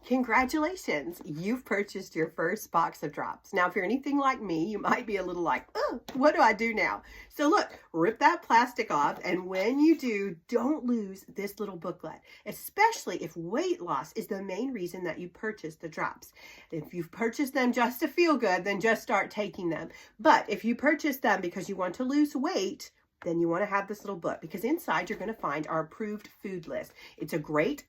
Congratulations, you've purchased your first box of drops. Now, if you're anything like me, you might be a little like, oh, what do I do now? So look, rip that plastic off, and when you do, don't lose this little booklet, especially if weight loss is the main reason that you purchased the drops. If you've purchased them just to feel good, then just start taking them. But if you purchase them because you want to lose weight, then you want to have this little book, because inside you're going to find our approved food list. It's a great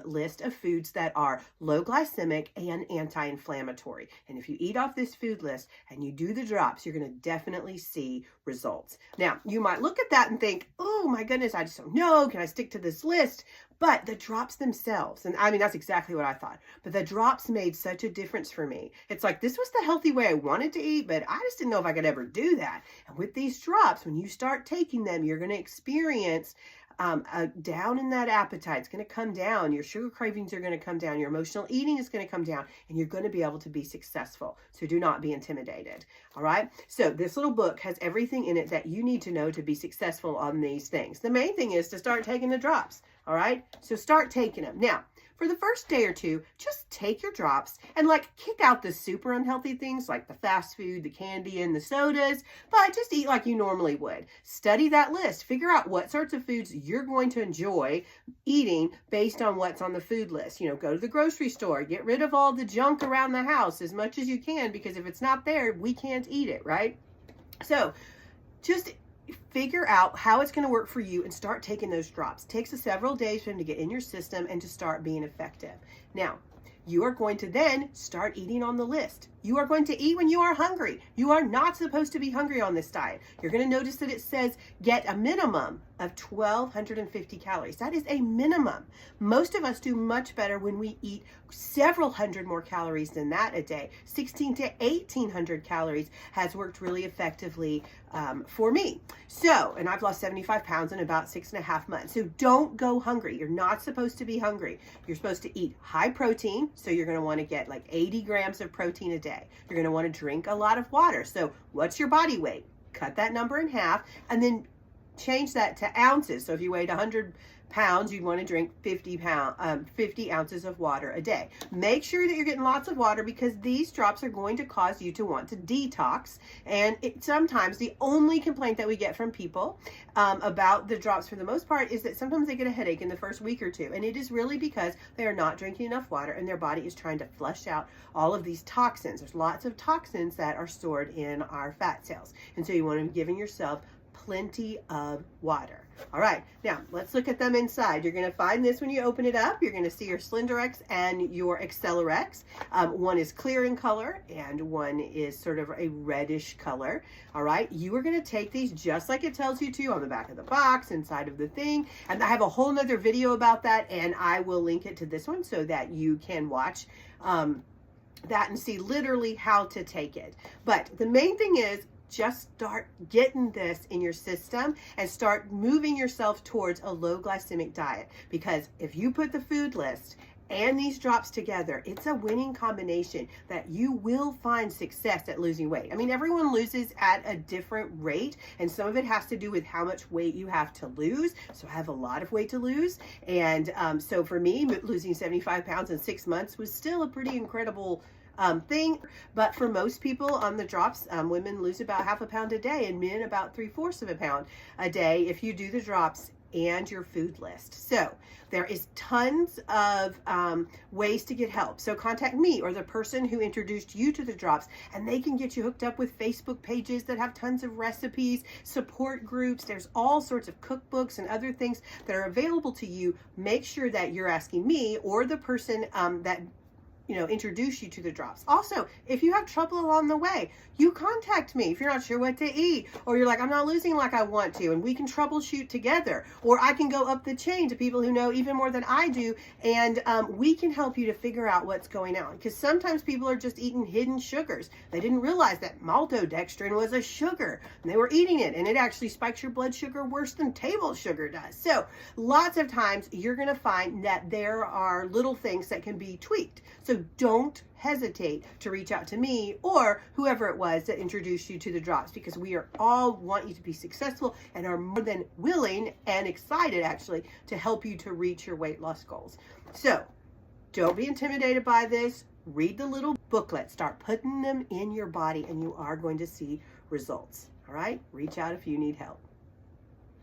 list of foods that are low glycemic and anti-inflammatory. And if you eat off this food list and you do the drops, you're going to definitely see results. Now, you might look at that and think, oh my goodness, I just don't know. Can I stick to this list? But the drops themselves, and I mean, that's exactly what I thought, but the drops made such a difference for me. It's like, this was the healthy way I wanted to eat, but I just didn't know if I could ever do that. And with these drops, when you start taking them, you're going to experience a down in that appetite. It's going to come down. Your sugar cravings are going to come down. Your emotional eating is going to come down, and you're going to be able to be successful. So do not be intimidated. All right. So this little book has everything in it that you need to know to be successful on these things. The main thing is to start taking the drops. All right. So start taking them. Now, for the first day or two, just take your drops and kick out the super unhealthy things like the fast food, the candy, and the sodas, but just eat like you normally would. Study that list. Figure out what sorts of foods you're going to enjoy eating based on what's on the food list. You know, go to the grocery store, get rid of all the junk around the house as much as you can, because if it's not there, we can't eat it, right? So just figure out how it's going to work for you and start taking those drops. It takes several days for them to get in your system and to start being effective. Now, you are going to then start eating on the list. You are going to eat when you are hungry. You are not supposed to be hungry on this diet. You're going to notice that it says get a minimum of 1,250 calories. That is a minimum. Most of us do much better when we eat several hundred more calories than that a day. 1,600 to 1,800 calories has worked really effectively for me. So, and I've lost 75 pounds in about 6.5 months. So don't go hungry. You're not supposed to be hungry. You're supposed to eat high protein. So you're going to want to get 80 grams of protein a day. You're going to want to drink a lot of water. So what's your body weight? Cut that number in half and then change that to ounces. So if you weighed 100 pounds, you'd want to drink 50 ounces of water a day. Make sure that you're getting lots of water, because these drops are going to cause you to want to detox. And sometimes the only complaint that we get from people about the drops for the most part is that sometimes they get a headache in the first week or two. And it is really because they are not drinking enough water and their body is trying to flush out all of these toxins. There's lots of toxins that are stored in our fat cells. And so you want to be giving yourself plenty of water. All right, now let's look at them inside. You're going to find this when you open it up. You're going to see your Slenderiiz and your Acceleriiz. One is clear in color and one is sort of a reddish color. All right, you are going to take these just like it tells you to on the back of the box, inside of the thing. And I have a whole nother video about that, and I will link it to this one so that you can watch that and see literally how to take it. But the main thing is, just start getting this in your system and start moving yourself towards a low glycemic diet. Because if you put the food list and these drops together, it's a winning combination that you will find success at losing weight. I mean, everyone loses at a different rate, and some of it has to do with how much weight you have to lose. So I have a lot of weight to lose. And so for me, losing 75 pounds in 6 months was still a pretty incredible thing. But for most people on the drops, women lose about half a pound a day and men about 3/4 of a pound a day if you do the drops and your food list. So there is tons of ways to get help. So contact me or the person who introduced you to the drops, and they can get you hooked up with Facebook pages that have tons of recipes, support groups. There's all sorts of cookbooks and other things that are available to you. Make sure that you're asking me or the person that introduce you to the drops. Also, if you have trouble along the way, you contact me if you're not sure what to eat, or you're like, I'm not losing like I want to, and we can troubleshoot together. Or I can go up the chain to people who know even more than I do, and we can help you to figure out what's going on. Because sometimes people are just eating hidden sugars. They didn't realize that maltodextrin was a sugar, and they were eating it, and it actually spikes your blood sugar worse than table sugar does. So lots of times you're going to find that there are little things that can be tweaked. So don't hesitate to reach out to me or whoever it was that introduced you to the drops, because we are all want you to be successful and are more than willing and excited actually to help you to reach your weight loss goals. So Don't be intimidated by this. Read the little booklet. Start putting them in your body and you are going to see results. All right? Reach out if you need help.